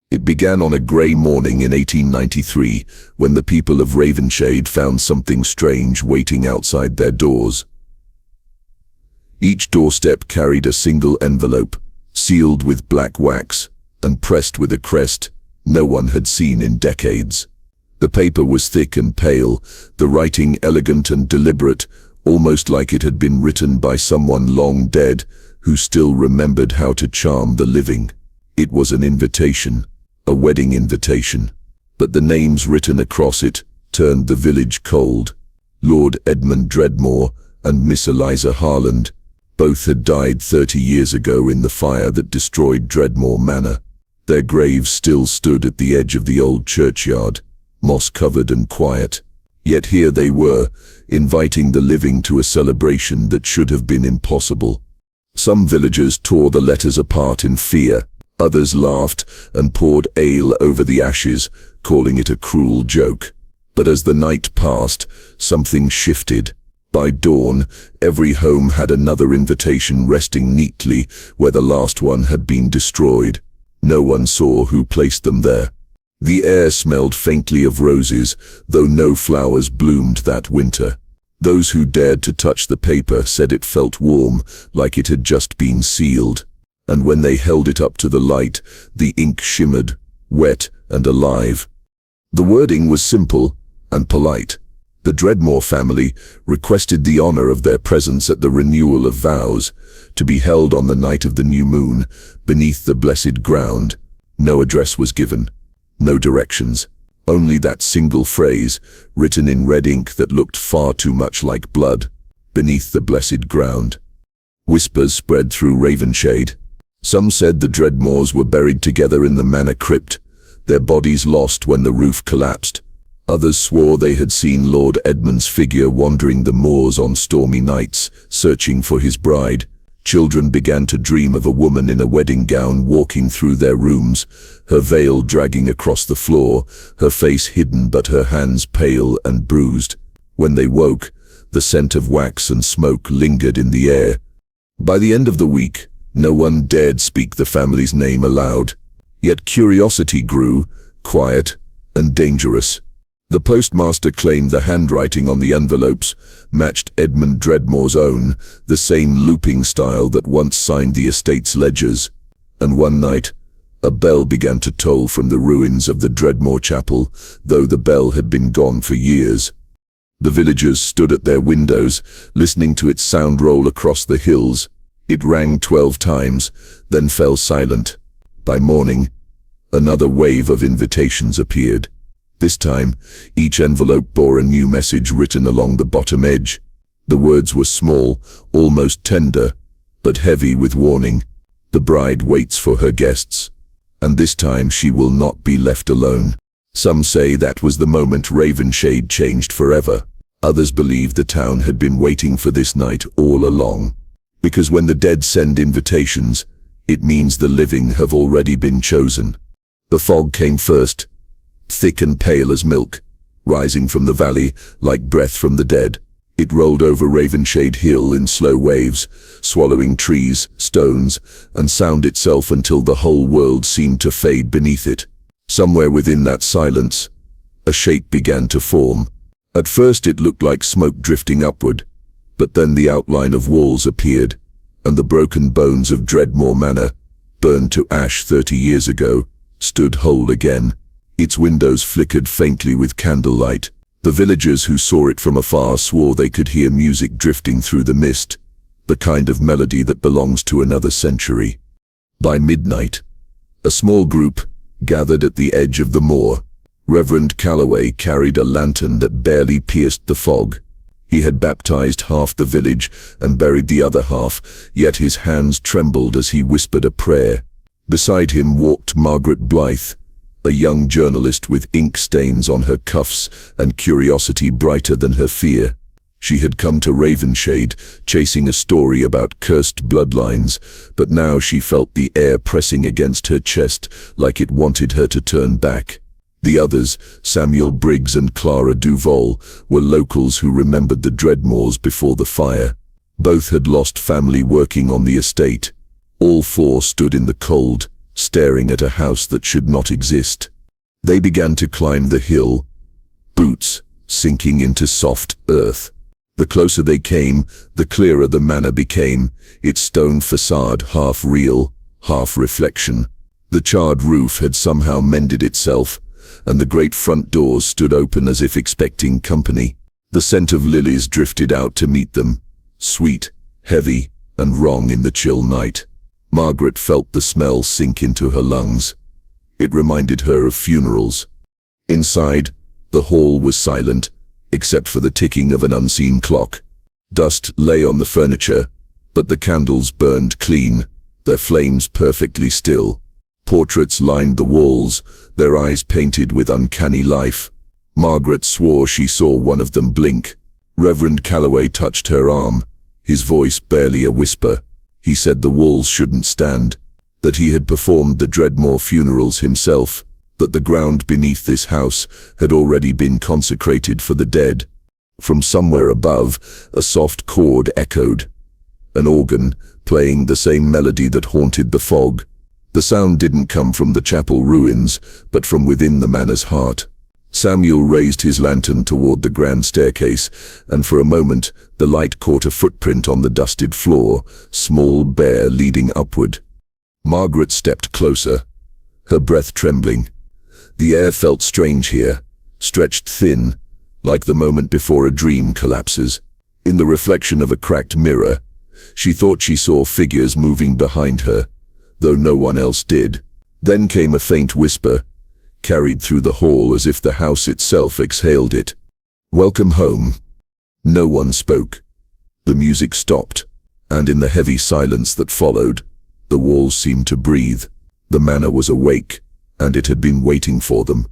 It began on a grey morning in 1893, when the people of Ravenshade found something strange waiting outside their doors. Each doorstep carried a single envelope, sealed with black wax, and pressed with a crest no one had seen in decades. The paper was thick and pale, the writing elegant and deliberate, almost like it had been written by someone long dead, who still remembered how to charm the living. It was an invitation, a wedding invitation, but the names written across it turned the village cold. Lord Edmund Dreadmoor and Miss Eliza Harland. Both had died 30 years ago in the fire that destroyed Dreadmoor Manor. Their graves still stood at the edge of the old churchyard, moss-covered and quiet. Yet here they were, inviting the living to a celebration that should have been impossible. Some villagers tore the letters apart in fear. Others laughed and poured ale over the ashes, calling it a cruel joke. But as the night passed, something shifted. By dawn, every home had another invitation resting neatly where the last one had been destroyed. No one saw who placed them there. The air smelled faintly of roses, though no flowers bloomed that winter. Those who dared to touch the paper said it felt warm, like it had just been sealed. And when they held it up to the light, the ink shimmered, wet and alive. The wording was simple and polite. The Dreadmoor family requested the honor of their presence at the renewal of vows, to be held on the night of the new moon, beneath the blessed ground. No address was given, no directions, only that single phrase, written in red ink that looked far too much like blood, beneath the blessed ground. Whispers spread through Ravenshade. Some said the Dreadmoors were buried together in the manor crypt, their bodies lost when the roof collapsed. Others swore they had seen Lord Edmund's figure wandering the moors on stormy nights, searching for his bride. Children began to dream of a woman in a wedding gown walking through their rooms, her veil dragging across the floor, her face hidden but her hands pale and bruised. When they woke, the scent of wax and smoke lingered in the air. By the end of the week, no one dared speak the family's name aloud. Yet curiosity grew, quiet and dangerous. The postmaster claimed the handwriting on the envelopes matched Edmund Dreadmoor's own, the same looping style that once signed the estate's ledgers. And one night, a bell began to toll from the ruins of the Dreadmoor chapel, though the bell had been gone for years. The villagers stood at their windows, listening to its sound roll across the hills. It rang 12 times, then fell silent. By morning, another wave of invitations appeared. This time, each envelope bore a new message written along the bottom edge. The words were small, almost tender, but heavy with warning. The bride waits for her guests, and this time she will not be left alone. Some say that was the moment Ravenshade changed forever. Others believe the town had been waiting for this night all along. Because when the dead send invitations, it means the living have already been chosen. The fog came first, thick and pale as milk, rising from the valley like breath from the dead. It rolled over Ravenshade Hill in slow waves, swallowing trees, stones, and sound itself until the whole world seemed to fade beneath it. Somewhere within that silence, a shape began to form. At first it looked like smoke drifting upward, but then the outline of walls appeared, and the broken bones of Dreadmoor Manor, burned to ash 30 years ago, stood whole again. Its windows flickered faintly with candlelight. The villagers who saw it from afar swore they could hear music drifting through the mist, the kind of melody that belongs to another century. By midnight, a small group gathered at the edge of the moor. Reverend Calloway carried a lantern that barely pierced the fog. He had baptized half the village and buried the other half, yet his hands trembled as he whispered a prayer. Beside him walked Margaret Blythe, a young journalist with ink stains on her cuffs and curiosity brighter than her fear. She had come to Ravenshade, chasing a story about cursed bloodlines, but now she felt the air pressing against her chest like it wanted her to turn back. The others, Samuel Briggs and Clara Duval, were locals who remembered the Dreadmoors before the fire. Both had lost family working on the estate. All four stood in the cold, staring at a house that should not exist. They began to climb the hill, boots sinking into soft earth. The closer they came, the clearer the manor became, its stone facade half real, half reflection. The charred roof had somehow mended itself, and the great front doors stood open as if expecting company. The scent of lilies drifted out to meet them, sweet, heavy, and wrong in the chill night. Margaret felt the smell sink into her lungs. It reminded her of funerals. Inside, the hall was silent, except for the ticking of an unseen clock. Dust lay on the furniture, but the candles burned clean, their flames perfectly still. Portraits lined the walls, their eyes painted with uncanny life. Margaret swore she saw one of them blink. Reverend Calloway touched her arm, his voice barely a whisper. He said the walls shouldn't stand, that he had performed the Dreadmoor funerals himself, that the ground beneath this house had already been consecrated for the dead. From somewhere above, a soft chord echoed, an organ playing the same melody that haunted the fog. The sound didn't come from the chapel ruins, but from within the manor's heart. Samuel raised his lantern toward the grand staircase, and for a moment the light caught a footprint on the dusted floor, small, bare, leading upward. Margaret stepped closer, her breath trembling. The air felt strange here, stretched thin, like the moment before a dream collapses. In the reflection of a cracked mirror, she thought she saw figures moving behind her, though no one else did. Then came a faint whisper, carried through the hall as if the house itself exhaled it. "Welcome home." No one spoke. The music stopped, and in the heavy silence that followed, the walls seemed to breathe. The manor was awake, and it had been waiting for them.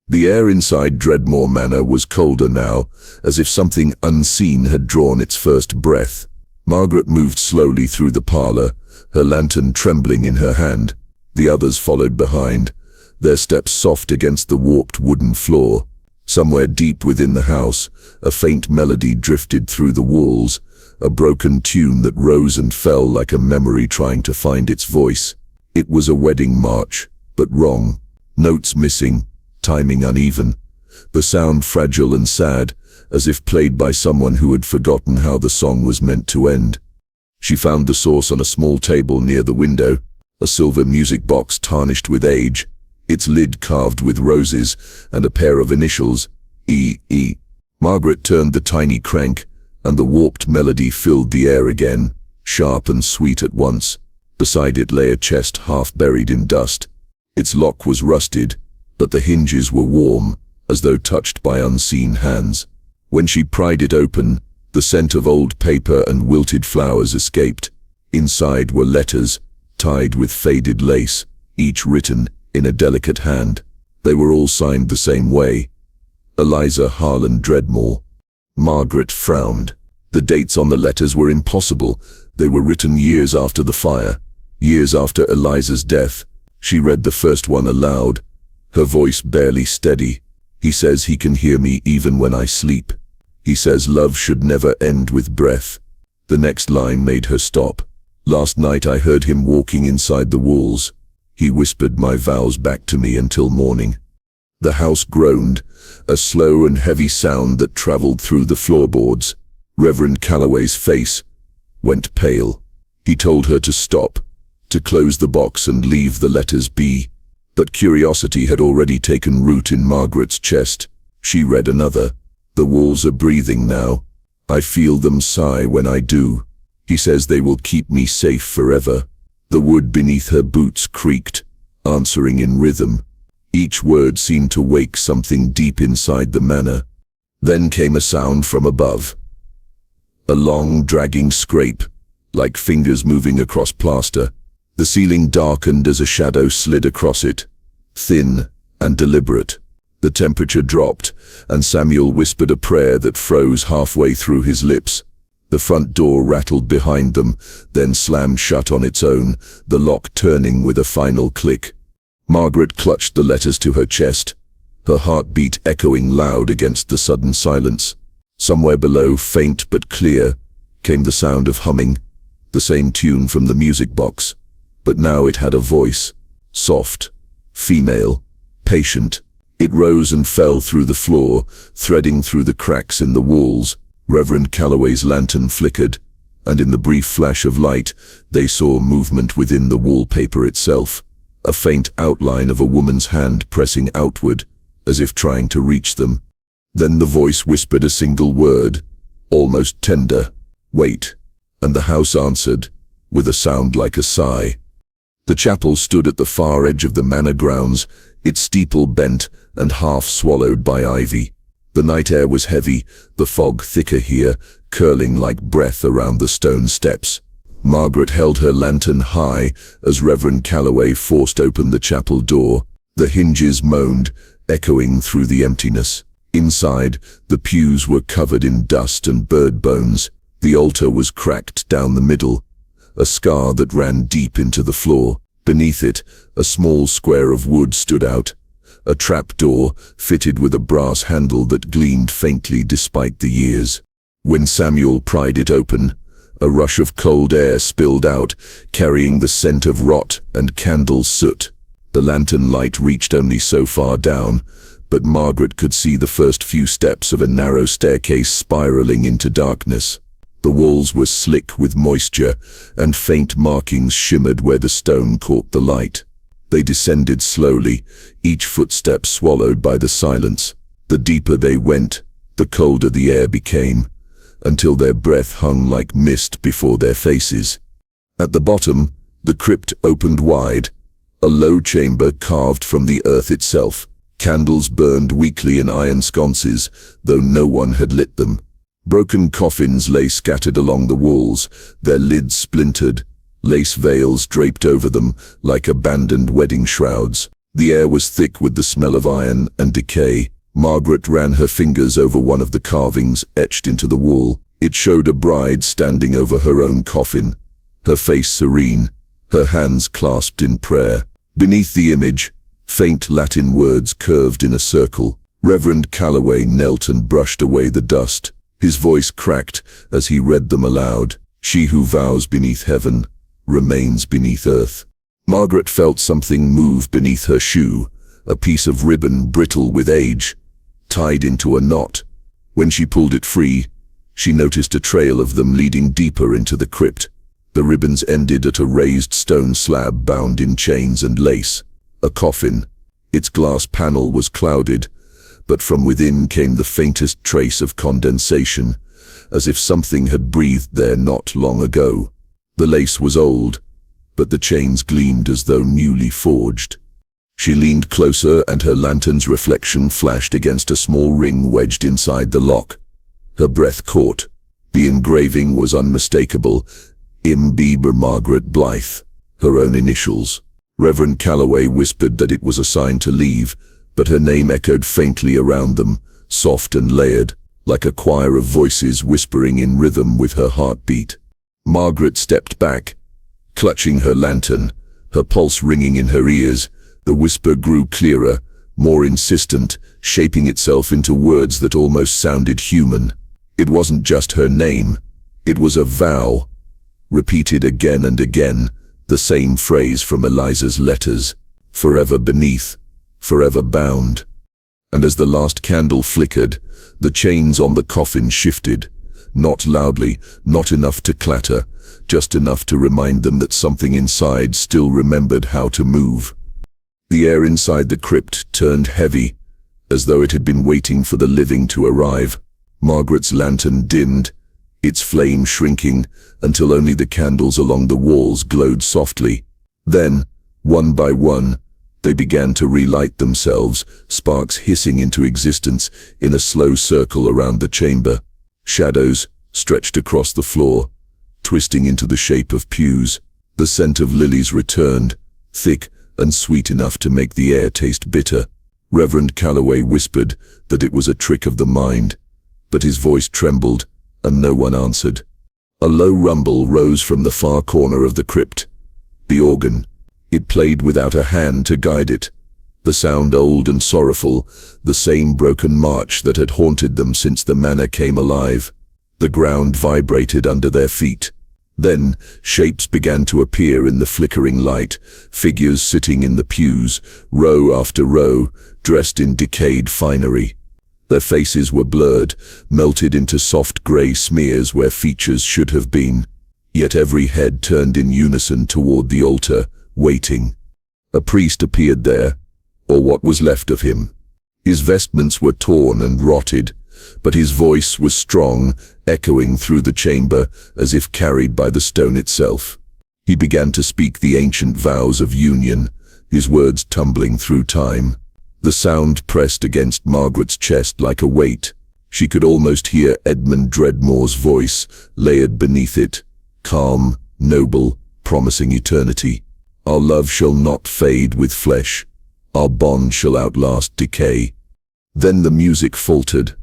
The air inside Dreadmoor Manor was colder now, as if something unseen had drawn its first breath. Margaret moved slowly through the parlor, her lantern trembling in her hand. The others followed behind, their steps soft against the warped wooden floor. Somewhere deep within the house, a faint melody drifted through the walls, a broken tune that rose and fell like a memory trying to find its voice. It was a wedding march, but wrong. Notes missing, timing uneven. The sound fragile and sad, as if played by someone who had forgotten how the song was meant to end. She found the source on a small table near the window, a silver music box tarnished with age, its lid carved with roses, and a pair of initials, E.E. Margaret turned the tiny crank, and the warped melody filled the air again, sharp and sweet at once. Beside it lay a chest half buried in dust. Its lock was rusted, but the hinges were warm, as though touched by unseen hands. When she pried it open, the scent of old paper and wilted flowers escaped. Inside were letters, tied with faded lace, each written in a delicate hand. They were all signed the same way. Eliza Harland Dreadmoor. Margaret frowned. The dates on the letters were impossible. They were written years after the fire, years after Eliza's death. She read the first one aloud, her voice barely steady. "He says he can hear me even when I sleep. He says love should never end with breath." The next line made her stop. "Last night I heard him walking inside the walls. He whispered my vows back to me until morning." The house groaned, a slow and heavy sound that traveled through the floorboards. Reverend Calloway's face went pale. He told her to stop, to close the box and leave the letters be. But curiosity had already taken root in Margaret's chest. She read another. "The walls are breathing now. I feel them sigh when I do. He says they will keep me safe forever." The wood beneath her boots creaked, answering in rhythm. Each word seemed to wake something deep inside the manor. Then came a sound from above. A long, dragging scrape, like fingers moving across plaster. The ceiling darkened as a shadow slid across it, thin and deliberate. The temperature dropped, and Samuel whispered a prayer that froze halfway through his lips. The front door rattled behind them, then slammed shut on its own, the lock turning with a final click. Margaret clutched the letters to her chest, her heartbeat echoing loud against the sudden silence. Somewhere below, faint but clear, came the sound of humming, the same tune from the music box. But now it had a voice, soft, female, patient. It rose and fell through the floor, threading through the cracks in the walls. Reverend Calloway's lantern flickered, and in the brief flash of light, they saw movement within the wallpaper itself, a faint outline of a woman's hand pressing outward, as if trying to reach them. Then the voice whispered a single word, almost tender, "Wait," and the house answered, with a sound like a sigh. The chapel stood at the far edge of the manor grounds, its steeple bent and half swallowed by ivy. The night air was heavy, the fog thicker here, curling like breath around the stone steps. Margaret held her lantern high as Reverend Calloway forced open the chapel door. The hinges moaned, echoing through the emptiness. Inside, the pews were covered in dust and bird bones. The altar was cracked down the middle, a scar that ran deep into the floor. Beneath it, a small square of wood stood out, a trapdoor fitted with a brass handle that gleamed faintly despite the years. When Samuel pried it open, a rush of cold air spilled out, carrying the scent of rot and candle soot. The lantern light reached only so far down, but Margaret could see the first few steps of a narrow staircase spiraling into darkness. The walls were slick with moisture, and faint markings shimmered where the stone caught the light. They descended slowly, each footstep swallowed by the silence. The deeper they went, the colder the air became, until their breath hung like mist before their faces. At the bottom, the crypt opened wide, a low chamber carved from the earth itself. Candles burned weakly in iron sconces, though no one had lit them. Broken coffins lay scattered along the walls, their lids splintered, lace veils draped over them like abandoned wedding shrouds. The air was thick with the smell of iron and decay. Margaret ran her fingers over one of the carvings etched into the wall. It showed a bride standing over her own coffin, her face serene, her hands clasped in prayer. Beneath the image, faint Latin words curved in a circle. Reverend Calloway knelt and brushed away the dust. His voice cracked as he read them aloud. "She who vows beneath heaven remains beneath earth." Margaret felt something move beneath her shoe, a piece of ribbon brittle with age, tied into a knot. When she pulled it free, she noticed a trail of them leading deeper into the crypt. The ribbons ended at a raised stone slab bound in chains and lace. A coffin. Its glass panel was clouded, but from within came the faintest trace of condensation, as if something had breathed there not long ago. The lace was old, but the chains gleamed as though newly forged. She leaned closer and her lantern's reflection flashed against a small ring wedged inside the lock. Her breath caught. The engraving was unmistakable. Imbiber Margaret Blythe, her own initials. Reverend Calloway whispered that it was a sign to leave, but her name echoed faintly around them, soft and layered, like a choir of voices whispering in rhythm with her heartbeat. Margaret stepped back, clutching her lantern, her pulse ringing in her ears. The whisper grew clearer, more insistent, shaping itself into words that almost sounded human. It wasn't just her name, it was a vow, repeated again and again, the same phrase from Eliza's letters, forever beneath, forever bound. And as the last candle flickered, the chains on the coffin shifted, not loudly, not enough to clatter, just enough to remind them that something inside still remembered how to move. The air inside the crypt turned heavy, as though it had been waiting for the living to arrive. Margaret's lantern dimmed, its flame shrinking until only the candles along the walls glowed softly. Then, one by one, they began to relight themselves, sparks hissing into existence in a slow circle around the chamber. Shadows stretched across the floor, twisting into the shape of pews. The scent of lilies returned, thick and sweet enough to make the air taste bitter. Reverend Calloway whispered that it was a trick of the mind, but his voice trembled, and no one answered. A low rumble rose from the far corner of the crypt. The organ. It played without a hand to guide it. The sound old and sorrowful, the same broken march that had haunted them since the manor came alive. The ground vibrated under their feet. Then, shapes began to appear in the flickering light, figures sitting in the pews, row after row, dressed in decayed finery. Their faces were blurred, melted into soft grey smears where features should have been. Yet every head turned in unison toward the altar, waiting. A priest appeared there, or what was left of him. His vestments were torn and rotted, but his voice was strong, echoing through the chamber as if carried by the stone itself. He began to speak the ancient vows of union, his words tumbling through time. The sound pressed against Margaret's chest like a weight. She could almost hear Edmund Dreadmoor's voice, layered beneath it, calm, noble, promising eternity. Our love shall not fade with flesh. Our bond shall outlast decay. Then the music faltered.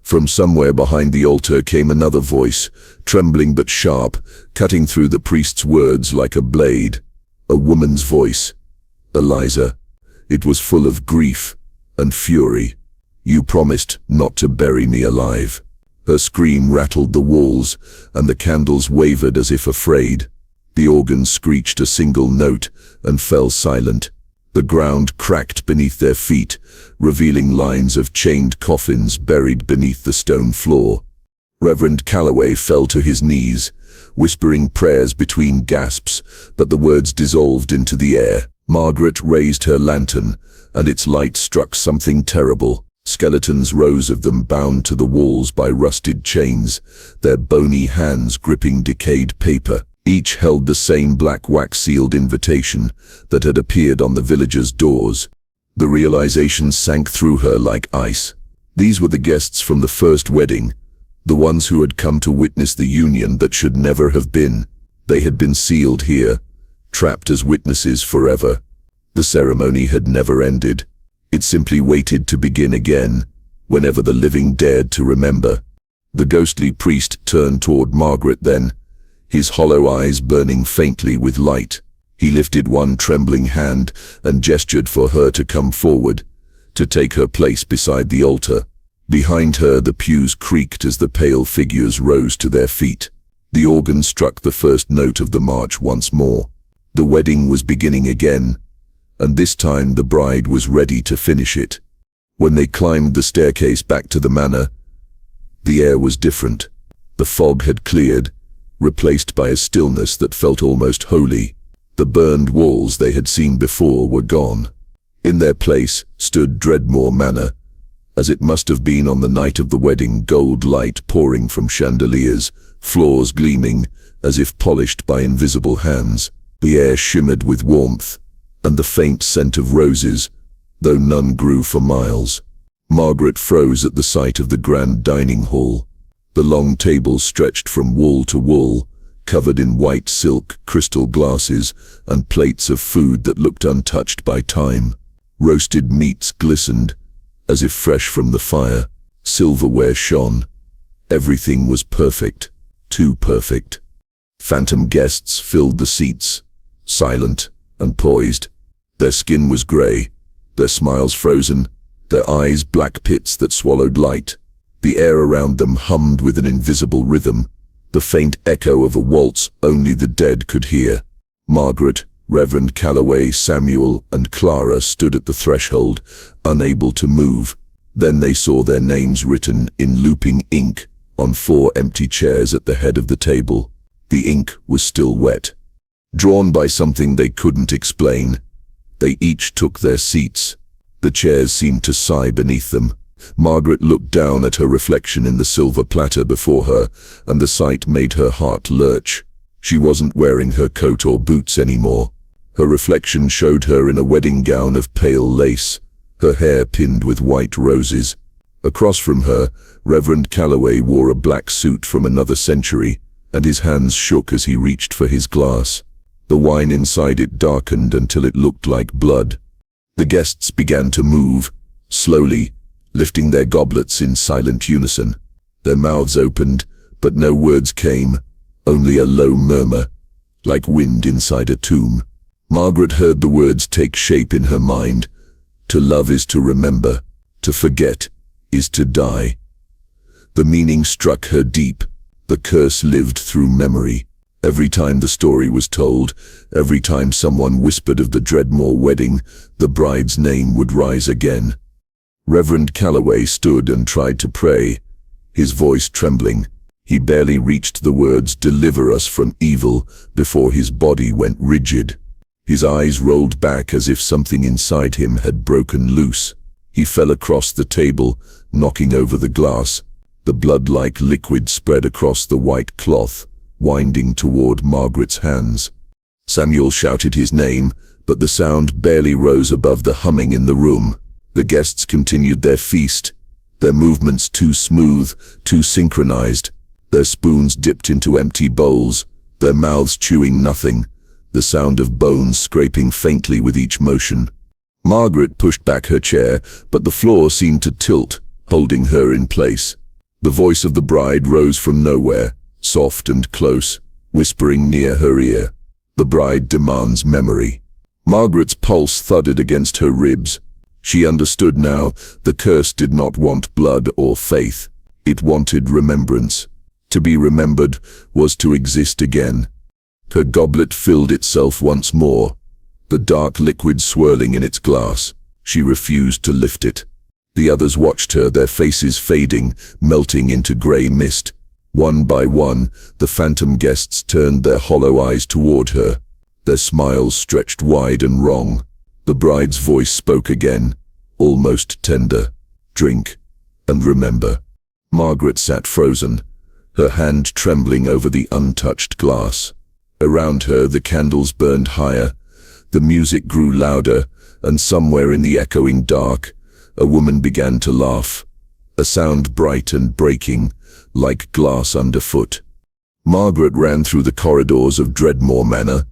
From somewhere behind the altar came another voice, trembling but sharp, cutting through the priest's words like a blade. A woman's voice. Eliza. It was full of grief and fury. You promised not to bury me alive. Her scream rattled the walls, and the candles wavered as if afraid. The organ screeched a single note and fell silent. The ground cracked beneath their feet, revealing lines of chained coffins buried beneath the stone floor. Reverend Calloway fell to his knees, whispering prayers between gasps, but the words dissolved into the air. Margaret raised her lantern, and its light struck something terrible. Skeletons rose of them, bound to the walls by rusted chains, their bony hands gripping decayed paper. Each held the same black wax-sealed invitation that had appeared on the villagers' doors. The realization sank through her like ice. These were the guests from the first wedding, the ones who had come to witness the union that should never have been. They had been sealed here, trapped as witnesses forever. The ceremony had never ended. It simply waited to begin again, whenever the living dared to remember. The ghostly priest turned toward Margaret then, his hollow eyes burning faintly with light. He lifted one trembling hand and gestured for her to come forward, to take her place beside the altar. Behind her the pews creaked as the pale figures rose to their feet. The organ struck the first note of the march once more. The wedding was beginning again, and this time the bride was ready to finish it. When they climbed the staircase back to the manor, the air was different. The fog had cleared, replaced by a stillness that felt almost holy. The burned walls they had seen before were gone. In their place stood Dreadmoor Manor, as it must have been on the night of the wedding, gold light pouring from chandeliers, floors gleaming as if polished by invisible hands. The air shimmered with warmth, and the faint scent of roses, though none grew for miles. Margaret froze at the sight of the grand dining hall. The long tables stretched from wall to wall, covered in white silk, crystal glasses, and plates of food that looked untouched by time. Roasted meats glistened, as if fresh from the fire. Silverware shone. Everything was perfect, too perfect. Phantom guests filled the seats, silent and poised. Their skin was grey, their smiles frozen, their eyes black pits that swallowed light. The air around them hummed with an invisible rhythm, the faint echo of a waltz only the dead could hear. Margaret, Reverend Calloway, Samuel, and Clara stood at the threshold, unable to move. Then they saw their names written in looping ink on 4 empty chairs at the head of the table. The ink was still wet. Drawn by something they couldn't explain, they each took their seats. The chairs seemed to sigh beneath them. Margaret looked down at her reflection in the silver platter before her, and the sight made her heart lurch. She wasn't wearing her coat or boots anymore. Her reflection showed her in a wedding gown of pale lace, her hair pinned with white roses. Across from her, Reverend Calloway wore a black suit from another century, and his hands shook as he reached for his glass. The wine inside it darkened until it looked like blood. The guests began to move, slowly, lifting their goblets in silent unison. Their mouths opened, but no words came, only a low murmur, like wind inside a tomb. Margaret heard the words take shape in her mind. To love is to remember, to forget is to die. The meaning struck her deep. The curse lived through memory. Every time the story was told, every time someone whispered of the Dreadmoor wedding, the bride's name would rise again. Reverend Calloway stood and tried to pray, his voice trembling. He barely reached the words, "Deliver us from evil," before his body went rigid. His eyes rolled back as if something inside him had broken loose. He fell across the table, knocking over the glass. The blood-like liquid spread across the white cloth, winding toward Margaret's hands. Samuel shouted his name, but the sound barely rose above the humming in the room. The guests continued their feast, their movements too smooth, too synchronized. Their spoons dipped into empty bowls, their mouths chewing nothing, the sound of bones scraping faintly with each motion. Margaret pushed back her chair, but the floor seemed to tilt, holding her in place. The voice of the bride rose from nowhere, soft and close, whispering near her ear. "The bride demands memory." Margaret's pulse thudded against her ribs. She understood now. The curse did not want blood or faith. It wanted remembrance. To be remembered was to exist again. Her goblet filled itself once more, the dark liquid swirling in its glass. She refused to lift it. The others watched her, their faces fading, melting into grey mist. One by one, the phantom guests turned their hollow eyes toward her, their smiles stretched wide and wrong. The bride's voice spoke again, almost tender. "Drink and remember." Margaret sat frozen, her hand trembling over the untouched glass. Around her, the candles burned higher, the music grew louder, and somewhere in the echoing dark, a woman began to laugh, a sound bright and breaking, like glass underfoot. Margaret ran through the corridors of Dreadmoor Manor,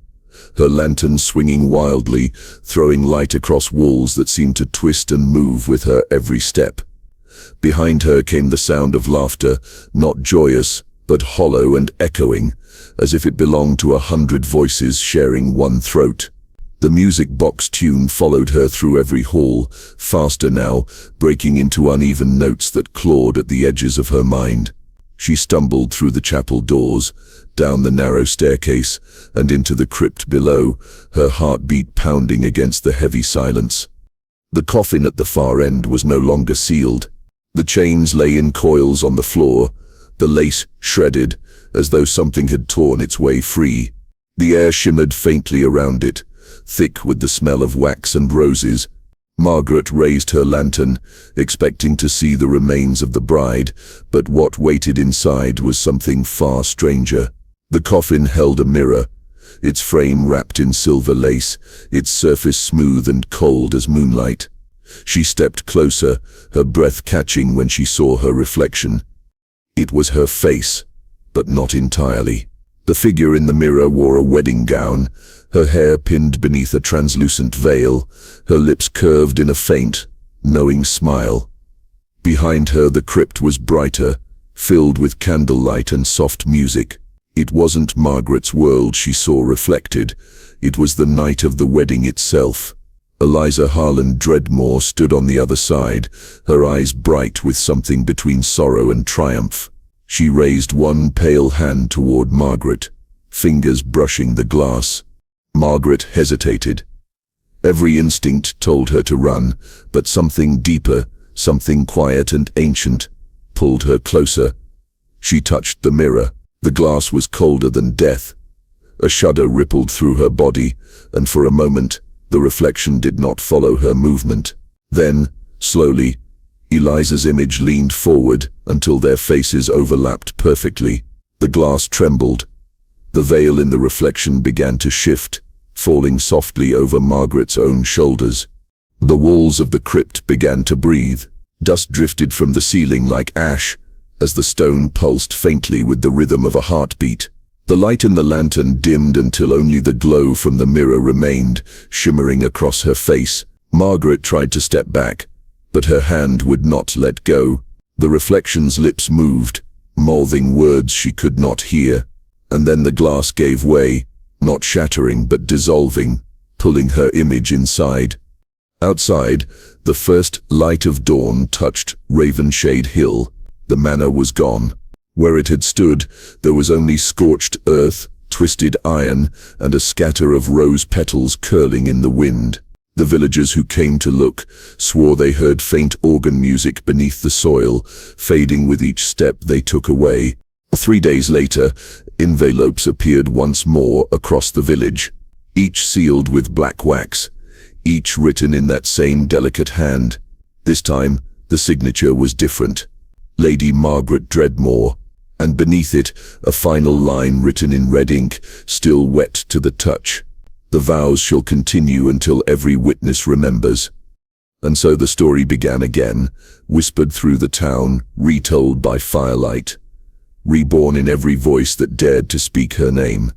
her lantern swinging wildly, throwing light across walls that seemed to twist and move with her every step. Behind her came the sound of laughter, not joyous, but hollow and echoing, as if it belonged to 100 voices sharing one throat. The music box tune followed her through every hall, faster now, breaking into uneven notes that clawed at the edges of her mind. She stumbled through the chapel doors, down the narrow staircase, and into the crypt below, her heartbeat pounding against the heavy silence. The coffin at the far end was no longer sealed. The chains lay in coils on the floor, the lace shredded, as though something had torn its way free. The air shimmered faintly around it, thick with the smell of wax and roses. Margaret raised her lantern, expecting to see the remains of the bride, but what waited inside was something far stranger. The coffin held a mirror, its frame wrapped in silver lace, its surface smooth and cold as moonlight. She stepped closer, her breath catching when she saw her reflection. It was her face, but not entirely. The figure in the mirror wore a wedding gown, her hair pinned beneath a translucent veil, her lips curved in a faint, knowing smile. Behind her the crypt was brighter, filled with candlelight and soft music. It wasn't Margaret's world she saw reflected, it was the night of the wedding itself. Eliza Harland Dreadmoor stood on the other side, her eyes bright with something between sorrow and triumph. She raised one pale hand toward Margaret, fingers brushing the glass. Margaret hesitated. Every instinct told her to run, but something deeper, something quiet and ancient, pulled her closer. She touched the mirror. The glass was colder than death. A shudder rippled through her body, and for a moment, the reflection did not follow her movement. Then, slowly, Eliza's image leaned forward until their faces overlapped perfectly. The glass trembled. The veil in the reflection began to shift, falling softly over Margaret's own shoulders. The walls of the crypt began to breathe. Dust drifted from the ceiling like ash, as the stone pulsed faintly with the rhythm of a heartbeat. The light in the lantern dimmed until only the glow from the mirror remained, shimmering across her face. Margaret tried to step back, but her hand would not let go. The reflection's lips moved, mouthing words she could not hear. And then the glass gave way, not shattering but dissolving, pulling her image inside. Outside, the first light of dawn touched Ravenshade Hill. The manor was gone. Where it had stood, there was only scorched earth, twisted iron, and a scatter of rose petals curling in the wind. The villagers who came to look swore they heard faint organ music beneath the soil, fading with each step they took away. 3 days later, envelopes appeared once more across the village, each sealed with black wax, each written in that same delicate hand. This time, the signature was different. Lady Margaret Dreadmoor, and beneath it, a final line written in red ink, still wet to the touch. The vows shall continue until every witness remembers. And so the story began again, whispered through the town, retold by firelight, reborn in every voice that dared to speak her name.